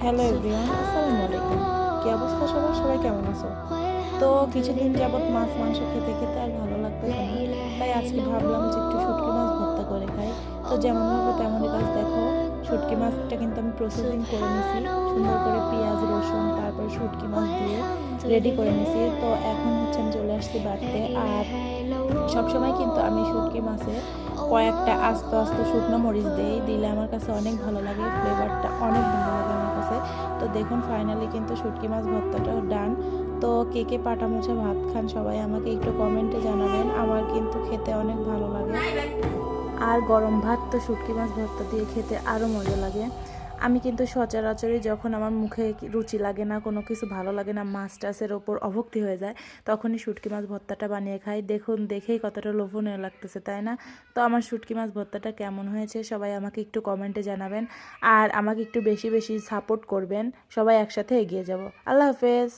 Hello everyone, আসসালামু আলাইকুম। কি অবস্থা সবার? সবাই কেমন আছো? তো কিছুদিন যাবত মাছ মাংস খেতে খেতে আর ভালো লাগতেছে না, তাই আজকে ভাবলাম যে একটু শুটকি মাছ ভর্তা করে খাই। তো যেমন ভাবে তেমনই কাজ, দেখো শুটকি মাছটা কিন্তু আমি প্রসেসিং করে নিছি, সুন্দর করে পেঁয়াজ রসুন তারপর শুটকি মাছ দিয়ে রেডি করে নিছি। তো এখন হচ্ছে আমি চলে আসছি বাড়তে। আর সবসময় কিন্তু আমি শুটকি মাছে কয়েকটা আস্ত আস্ত শুকনো মরিচ দিলে আমার কাছে অনেক ভালো লাগে, ফ্লেভারটা অনেক ভালো লাগে আমার কাছে। তো দেখুন ফাইনালি কিন্তু শুটকি মাছ ভর্তাটা ডান। তো কে কে পাটা মুছে ভাত খান সবাই আমাকে একটু কমেন্টে জানাবেন, আমার কিন্তু খেতে অনেক ভালো লাগে। আর গরম ভাত তো শুটকি মাছ ভর্তা দিয়ে খেতে আরও মজা লাগে। আমি কিন্তু সচরাচরই যখন আমার মুখে রুচি লাগে না, কোনো কিছু ভালো লাগে না, মাছ টাছের ওপর অভক্তি হয়ে যায়, তখনই শুটকি মাছ ভর্তাটা বানিয়ে খাই। দেখুন দেখেই কতটা লোভনীয় লাগতেছে, তাই না? তো আমার শুটকি মাছ ভর্তাটা কেমন হয়েছে সবাই আমাকে একটু কমেন্টে জানাবেন। আর আমাকে একটু বেশি বেশি সাপোর্ট করবেন, সবাই একসাথে এগিয়ে যাব। আল্লাহ হাফেজ।